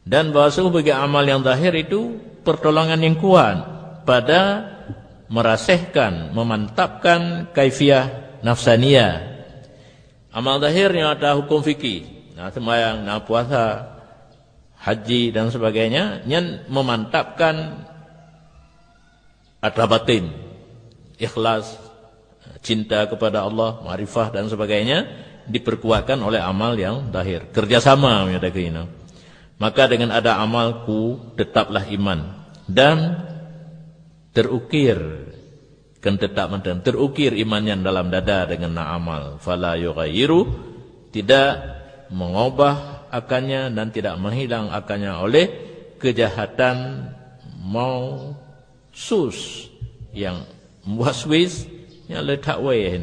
Dan bahwasanya bagi amal yang zahir itu pertolongan yang kuat pada merasihkan, memantapkan kaifiah nafsaniyah. Amal zahirnya ada hukum fikih, sembahyang, puasa, haji dan sebagainya, yang memantapkan ada batin, ikhlas, cinta kepada Allah, ma'rifah dan sebagainya, diperkuatkan oleh amal yang zahir. Kerjasama menyatakan. Maka dengan ada amalku tetaplah iman dan terukir, kan tetap mantan terukir imannya dalam dada dengan amal. Fala yughayyiru, tidak mengubah akannya dan tidak menghilang akannya oleh kejahatan mau sus yang waswis, yang letak way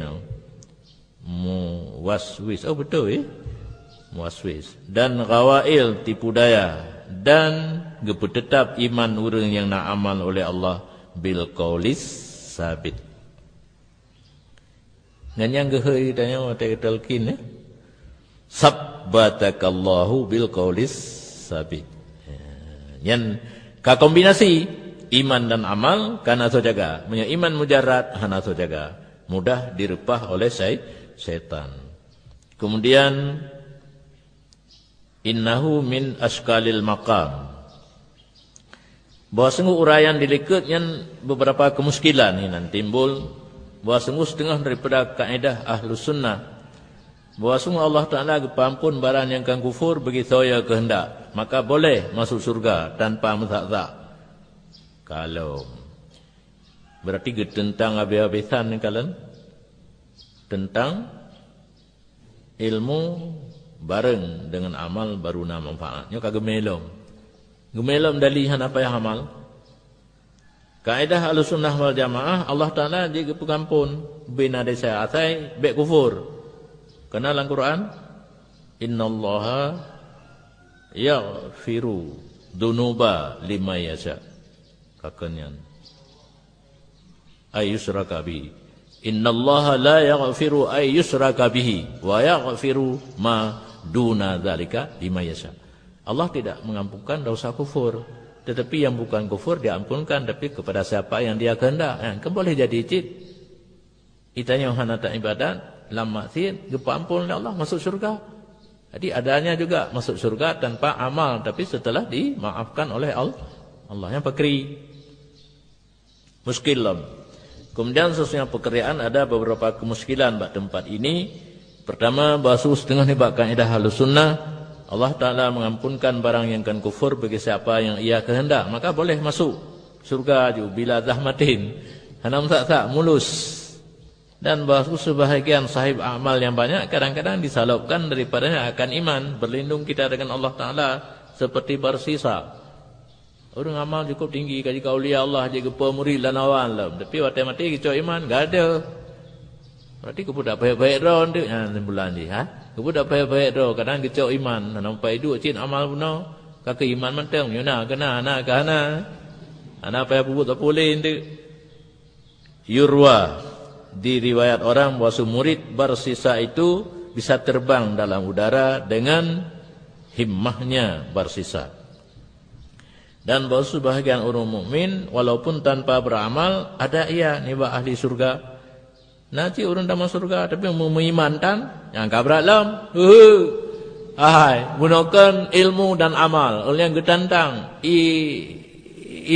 waswis. Oh betul waswis. Dan gawail, tipu daya, dan tetap iman orang yang nak amal oleh Allah bil qaulis sabit. Dan yang gehoi tanya mata talqin sabbatakallahu bil qaulis sabit. Yang ka kombinasi iman dan amal kana so jaga. Punya iman mujarrad hana so jaga. Mudah direpah oleh syaitan. Kemudian innahu min askalil maqam. Bahwa sungguh uraian dilikat yang beberapa kemuskilan ini nanti timbul. Bahwa sungguh setengah daripada kaedah ahlus sunnah. Bahwa sungguh Allah Ta'ala kepampun barang yang kan kufur bagi saya kehendak. Maka boleh masuk surga tanpa menzak-zak. Kalau berarti tentang habis-habisan ni kalian. Tentang ilmu bareng dengan amal baru nama manfaatnya kagak melom. Gemelom dalihan apa yang amal. Kaedah Ahlussunnah wal Jamaah Allah Taala jika pengampun bina desa atai bek kufur. Kenal Al-Quran? Innallaha yaghfiru dzunuba liman yasha. Kakenyan. Ayyusraka bihi. Innallaha la yaghfiru ayyusraka bihi wa yaghfiru ma duna dzalika liman yasha. Allah tidak mengampunkan dosa kufur, tetapi yang bukan kufur diampunkan tapi kepada siapa yang dia kehendak. Kan boleh jadi cit. Itanya hana tak ibadat, lam maksiat, diampun oleh Allah masuk surga. Jadi adanya juga masuk surga tanpa amal tapi setelah dimaafkan oleh Allah yang pakri. Muskilam. Kemudian sesuai pekerjaan ada beberapa kemuskilan bak tempat ini. Pertama, bahasa setengah ni bak kaedah Ahlus Sunnah, Allah Ta'ala mengampunkan barang yang kan kufur bagi siapa yang ia kehendak. Maka boleh masuk surga juga bila zahmatin. Hanam tak mulus. Dan bahasa sebahagian sahib amal yang banyak kadang-kadang disalupkan daripadanya akan iman. Berlindung kita dengan Allah Ta'ala seperti bersisa. Orang amal cukup tinggi kaji kaulia Allah jaga pemurid dan awan lah. Tapi waktu mati kicau iman enggak ada. Berarti kau dak baik-baik dah tu bulan ni Kau dak baik-baik dah kadang kicau iman nampai duk cin amal puno. Kakak iman mentang nyuna kena ana kana. Ana payah bubut tak boleh tu. Yurwa di riwayat orang bahawa murid bersisa itu bisa terbang dalam udara dengan himmahnya bersisa. Dan bahawa sebahagian orang mukmin walaupun tanpa beramal ada ia niba ahli surga. Nanti orang dalam surga tapi mengimankan yang kabrak lam. Gunakan ilmu dan amal. Oleh yang getantang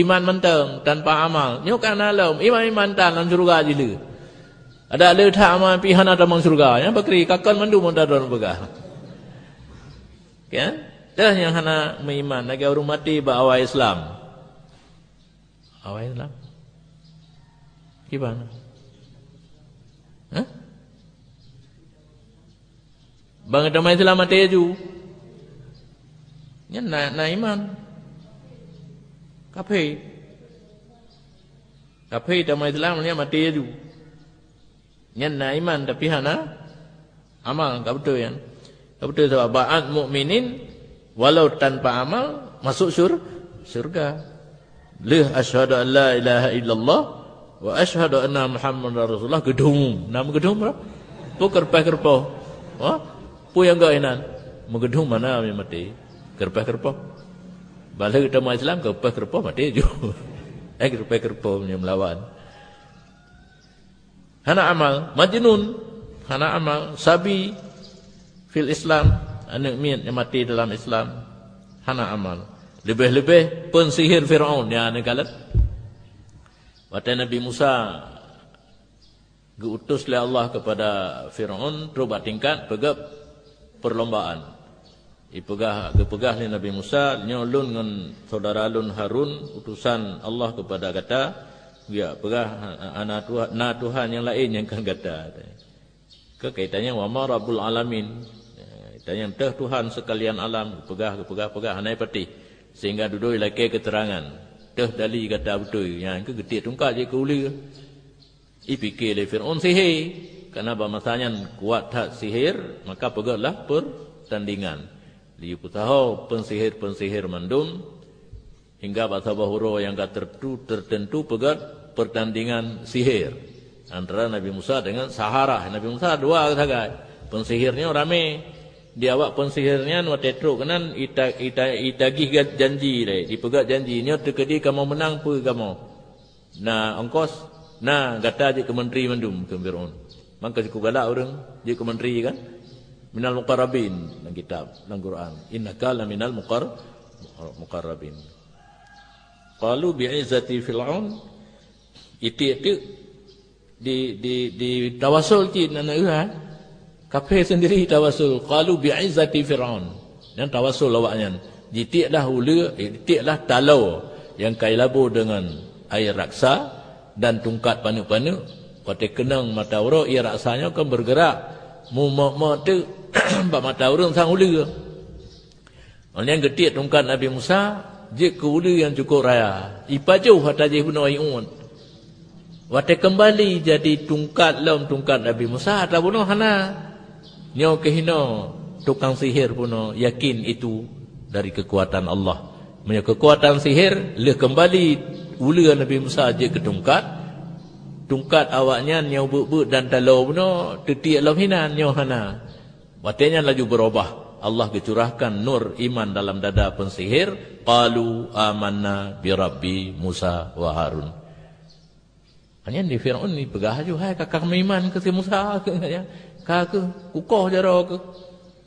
iman mentang tanpa amal. Nyukan alam iman dalam surga jila. Ada letak amal pihan ada dalam surga. Yang bakri kakal mandu mudah dalam begah. Kan? Dah yang hana mengiman lagi orang mati bawa Islam. Awal Islam. Gimana? Bang ada Islam mati ju. Nya na iman. Kape dalam Islam ni mati ju. Nya na iman tapi hana amal enggak betul kan? Enggak betul sebab ba'at mukminin walau tanpa amal masuk surga. Lih asyhadu an la ilaha illallah wa asyhadu anna Muhammadar Rasulullah gedung. Nama gedung berapa? Pu kerpah. Pu yang enggak enan. Megedung mana yang mati? Kerpah-kerpah. Bala kita mau Islam, kerpah-kerpah mati juga. Kerpah-kerpah punya melawan. Hana amal, majnun. Hana amal, sabi fil Islam. Anak miat yang mati dalam Islam. Hana amal. Lebih-lebih pensihir Fir'aun yang kalat. Waktu Nabi Musa diutus oleh Allah kepada Fir'aun, terubah tingkat, pegap perlombaan. Gepegah ni Nabi Musa, nyolun dengan saudara Lun Harun, utusan Allah kepada kata, ya pegah anak Tuhan yang lain yang kan kata. Kaitannya wa ma rabbul alamin. Kaitannya teh Tuhan sekalian alam, pegah hanai pati. Sehingga duduk lagi keterangan. Teh dali kata betul, yang ke getik tungkat je ke uli. Fikir le Fir'aun sihir. Karena masanya kuat tak sihir, maka pegahlah pertandingan. Liu tahu pensihir mandum hingga bahasa bahuro yang tertentu pegat pertandingan sihir antara Nabi Musa dengan Sahara. Nabi Musa dua sahaja. Pensihirnya rame. Dia awak pensihirnya watetro kanan itagih janji deh. Dipegat janjinya terkedi kamu menang pe kamu. Nah ongkos, nah kata je ke menteri mandum ke Fir'aun. Maka cukup galak orang je ke menteri kan. Minal muqarrabin dalam kitab dalam Quran. Innaka la minal muqarrabin. Qalu bi'izzati Fir'aun itu di tawasul ti nana kafir sendiri tawasul. Qalu bi'izzati Fir'aun. Dan tawasul awaknya. Jitiklah hula, jitiklah talau yang kai labu dengan air raksa dan tungkat panuk-panuk. Pada kenang mata orang, ia raksanya akan bergerak. Mu tu bak mata orang sang hula. Orang yang getik tungkat Nabi Musa, je ke hula yang cukup raya. Ipaju hata je bunuh ayun. Waktu kembali jadi tungkat lam tungkat Nabi Musa, hata bunuh hana. Nyo kehino tukang sihir puno yakin itu dari kekuatan Allah. Punya kekuatan sihir, leh kembali hula Nabi Musa je ke tungkat. Tungkat awaknya nyau buk dan talau puno tetik lam hinan nyo hana. Watenya laju berubah. Allah kecurahkan nur iman dalam dada pensihir. Qalu amanna bi Rabbi Musa wa Harun. Hanya di Fir'aun ni pegah aja. Hai kakak iman ke si Musa ke. Kakak kukoh jaro ke.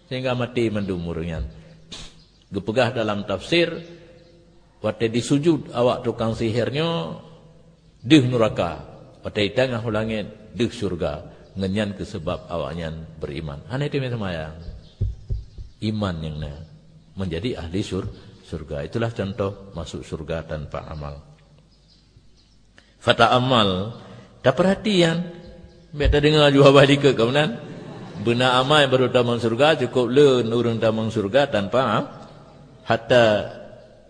Sehingga mati mendum urangnya. Gepegah dalam tafsir. Waktu disujud awak tukang sihirnya. Dih neraka. Waktu tengah ulangit. Dih surga. Ngenyan ke sebab awaknya beriman. Hanya itu semayang. Iman yang menjadi ahli surga. Itulah contoh masuk surga tanpa amal. Fata amal. Tak perhatian. Biar dengar juga balik ke kawanan. Benar amal yang baru tamang surga. Cukup le nurung tamang surga tanpa hatta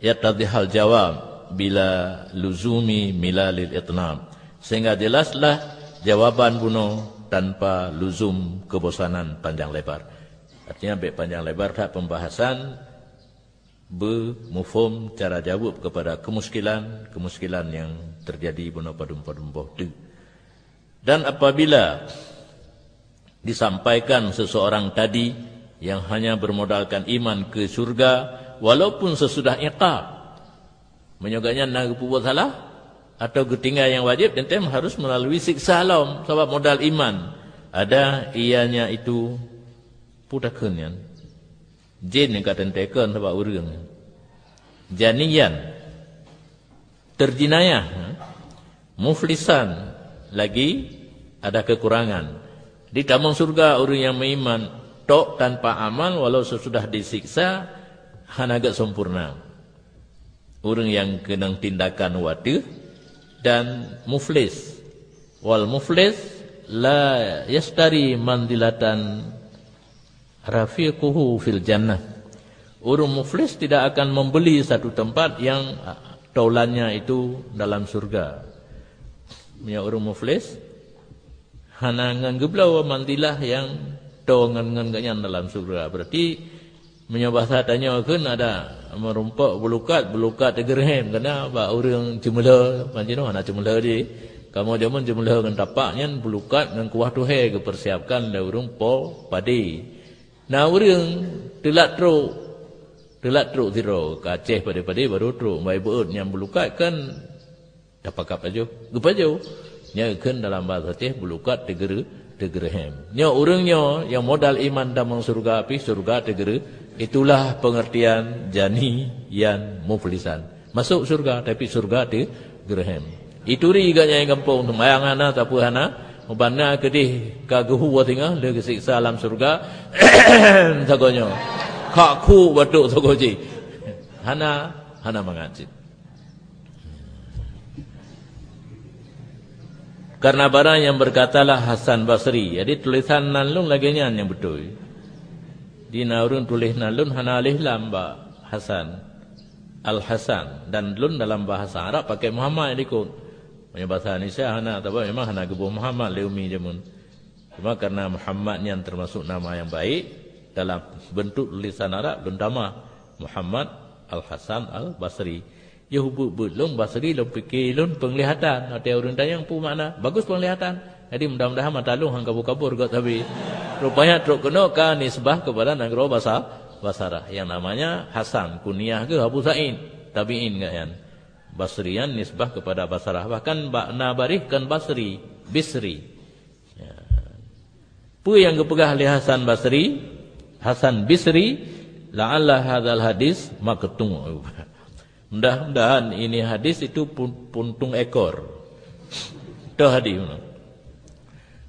yatadhihal jawab. Bila luzumi milalil itnam. Sehingga jelaslah jawaban bunuh. Tanpa luzum kebosanan panjang lebar. Artinya baik panjang lebar tak pembahasan bermufhum cara jawab kepada kemuskilan yang terjadi bunuh padum-padum bohdu. Dan apabila disampaikan seseorang tadi yang hanya bermodalkan iman ke surga walaupun sesudah iqab menyoganya nak buat salah atau ketinggal yang wajib, dan harus melalui siksa alam sebab modal iman. Ada ianya itu putakan yang jin yang kata tekan sebab urang. Janiyan terjinayah, muflisan lagi ada kekurangan. Di tamang surga orang yang beriman tok tanpa amal walau sesudah disiksa hanaga sempurna. Orang yang kena tindakan waduh dan muflis. Wal muflis la yastari mandilatan rafiquhu fil jannah. Orang muflis tidak akan membeli satu tempat yang taulannya itu dalam surga. Punya orang muflis hana ngangeblau mandilah yang taungan-ngan dalam surga. Berarti punya bahasa tanya kan ada merumpak belukat gerhem kena ba orang jumlah panjino ana jumlah di kamu jaman jumlah kan tapaknya belukat dengan kuah tuhe kepersiapkan da urang po padi Nah orang telat teruk zero ke Aceh pada baru teruk mai beut yang belukat kan dapat kap aja gepaju nya kan dalam bahasa Aceh belukat tegere nya orangnya yang modal iman damang surga api surga tegere itulah pengertian jani yan muflisan masuk surga tapi surga tegere itu ri ganya yang kampung tumayang ana tapu hana Mabana kedih kaguhu wa tengah le kesiksa alam surga sagonyo kaku batuk sagoji hana mengajit karena barang yang berkatalah Hasan Basri jadi tulisan nalun lagi yang betul di naurun tulis nalun hana alih lamba Hasan Al Hasan dan lun dalam bahasa Arab pakai Muhammad ikut bahasa Indonesia hana tapi memang hana gebuh Muhammad leumi jamun cuma karena Muhammad yang termasuk nama yang baik dalam bentuk tulisan Arab lundama Muhammad Al Hasan Al Basri ya hubuk belum Basri lom fikir lom penglihatan ada orang tanya pu makna bagus penglihatan jadi mudah-mudahan mata lu hang kabur-kabur got tapi rupanya truk kena ka nisbah kepada negara bahasa Arab yang namanya Hasan kunyah ke Abu Sa'id tabi'in enggak kan Basrian nisbah kepada Basrah bahkan Nabarih kan Basri Bisri ya. Pu yang kepegah oleh Hasan Basri Hasan Bisri la'alla hadzal hadis maqtung mudah-mudahan ini hadis itu puntung ekor dah hadis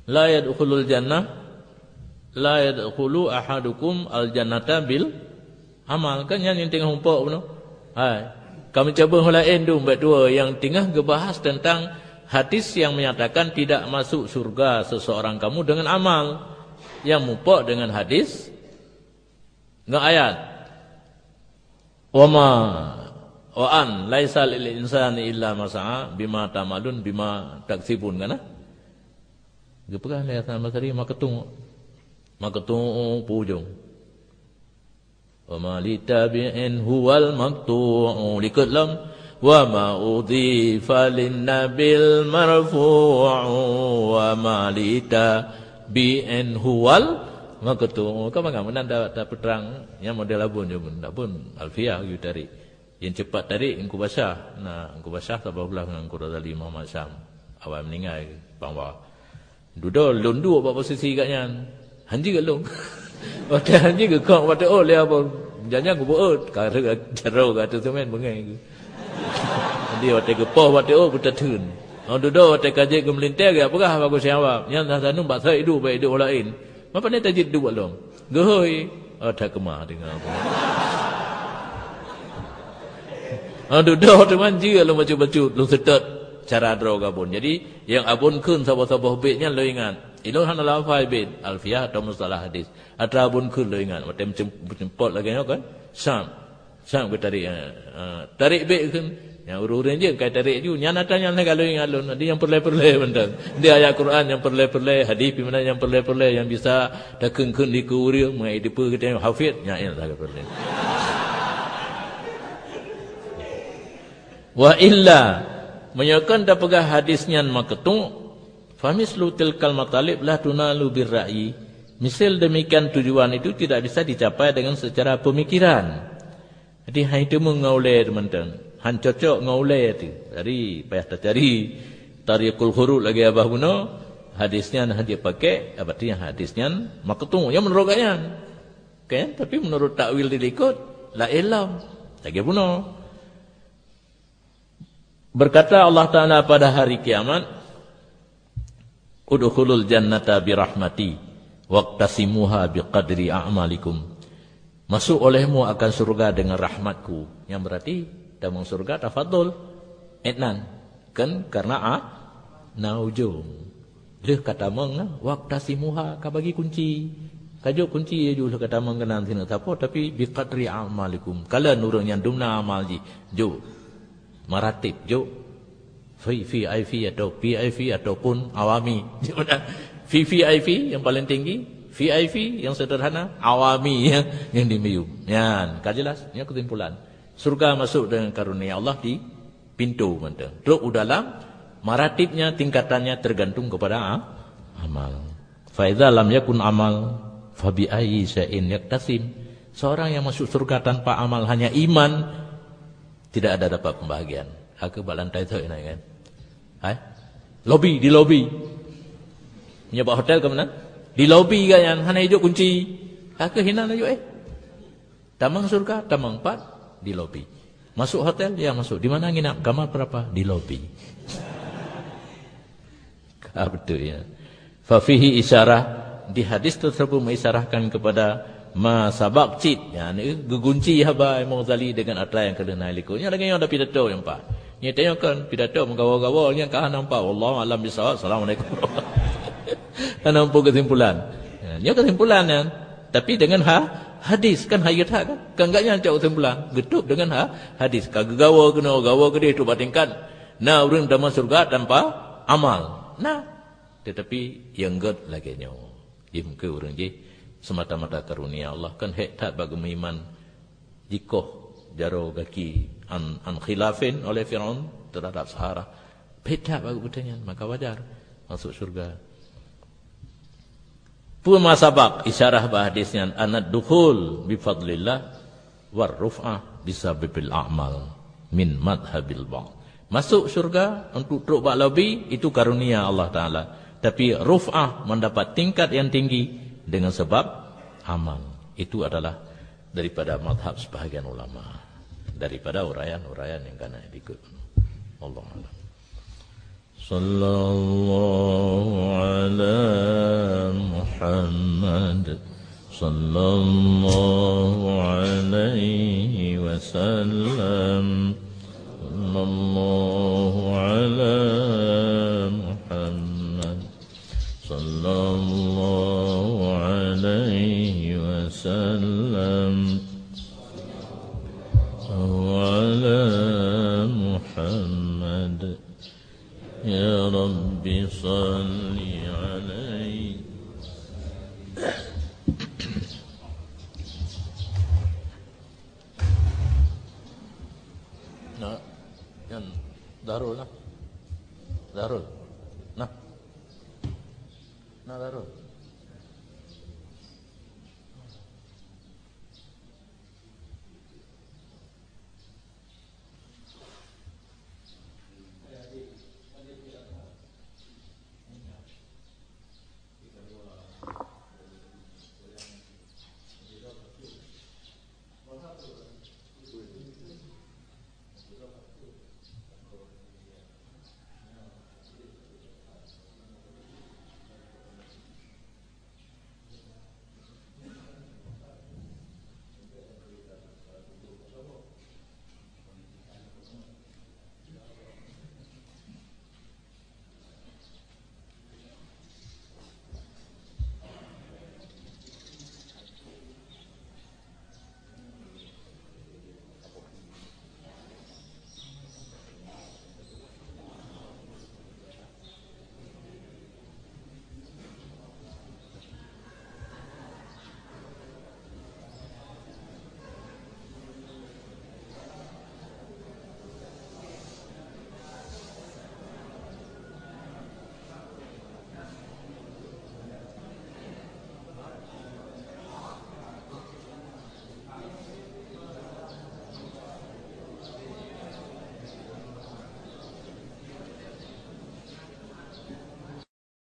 la yadkhulul jannah la yadkhulu ahadukum al jannata bil amal kan yang tengah humpuk beno hai kami coba hulain tu mbak dua yang tengah gebahas tentang hadis yang menyatakan tidak masuk surga seseorang kamu dengan amal yang mupok dengan hadis enggak ayat wa an laisa lil insani illa ma sa'a bima tamalun bima taksibun kana gepegah lihat sama tadi maketung pujung wa ma litabi'in huwal maqtu'u likullam wa ma udhifa lin nabil marfu'u wa ma litabi'in huwal maqtu'u kau bangga menan dah peterang yang model abun je pun tak pun alfiah you tarik yang cepat tarik engkau basah nah engkau basah tak belah dengan engkau Razali Muhammad Syam awal meninggal bangwa duduk lundu apa posisi katnya hanji ke long waktu hanji ke kong waktu oh dia apa jangan aku buat kata jaro kata semen bengai ke dia waktu ke poh waktu oh bertatun orang duduk waktu kaji ke melintir ke apakah aku siapa yang tanum bahasa hidup baik hidup lain apa ni tajid dua long gehoi tak kemah dengan apa duduk tu manji lu baca-baca lu setet cara droga pun jadi yang abun kun sabah-sabah bitnya lu ingat ilmu hanalah faibid alfiah atau mustalah hadis atra abun kun lu ingat macam jemput lagi kan sam ke tarik bit kun yang urus je kai tarik ju nyana tanya kalau ingat lu dia yang perle-perle bentar dia ayat Quran yang perle-perle hadis mana yang perle-perle yang bisa dah kun di kurir mai depa kita hafiz nyail dah perle wa illa menyakan dah pegah hadisnya maketung famislu tilkal matalib la tunalu birra'i misal demikian tujuan itu tidak bisa dicapai dengan secara pemikiran jadi hang itu mengaule teman-teman hang cocok ngaule itu dari payah cari tariqul khurud lagi abah guna hadisnya hang dia pakai artinya hadisnya maketung yang menurut kalian kan tapi menurut takwil diikut la ilam lagi bunuh. Berkata Allah Ta'ala pada hari kiamat udkhulul jannata birahmati waqtasimuha biqadri a'malikum masuk olehmu akan surga dengan rahmatku yang berarti dalam surga tafadhul etnan kan karena naujum leh kata meng waqtasimuha ka bagi kunci kajuk kunci je lah kata meng kenan sini tapi biqadri a'malikum kala nurun yang dumna amal ji jo maratib jo VIP atau PIV ataupun awami VIP yang paling tinggi VIP yang sederhana awami yang dimiyum ya kan jelas ini kesimpulan surga masuk dengan karunia Allah di pintu mentang duduk dalam maratibnya tingkatannya tergantung kepada amal fa idza lam yakun amal fa bi ayyi syai'in yaktasim. Seorang yang masuk surga tanpa amal, hanya iman, tidak ada dapat pembahagian. Aku bak lantai tu kan. Lobby, di lobby. Menyebab hotel ke mana? Di lobby kan, hanya hidup kunci. Aku hina laju Tamang surga, tamang 4 di lobby. Masuk hotel, ya masuk. Di mana nginap? Kamar berapa? Di lobby. Betul ya. Fa fihi isyarah, di hadis tersebut mengisyarahkan kepada ma sabak cit, ya ni gegunci habai Maughazali dengan atra yang kena likutnya lagi yang ada pidato yang pak. Ni tengokkan pidato menggawa-gawa yang kah nampak wallahu alam bisawab. Assalamualaikum. Kan nampak kesimpulan. Ya kesimpulan kan. Tapi dengan hadis kan hayat kan. Kan enggaknya cak kesimpulan. Getup dengan hadis. Kagawa kena gawa gede tu batingkan. Nah urang dalam surga tanpa amal. Nah tetapi yang god lagi nyo. Im ke urang je semata-mata karunia Allah kan hektat bagi iman jikoh jaro gaki an khilafin oleh Firaun terhadap Sahara beda bagi pertanyaan maka wajar masuk surga. Puma sabak isyarah bahadisnya anad dukhul bi fadlillah war ruf'ah bisababil a'mal min madhabil ba'd. Masuk surga untuk truk bak lobby itu karunia Allah Taala, tapi ruf'ah mendapat tingkat yang tinggi dengan sebab amal. Itu adalah daripada mazhab sebahagian ulama, daripada uraian-uraian yang kena ikut. Allah Allah. Sallallahu ala Muhammad sallallahu alaihi wasallam. Sallallahu ala Muhammad sallallahu alaihi wasallam ala Muhammad ya Rabbi salli alaihi. Nah, yang Darul lah. Darul. Nah, Darul.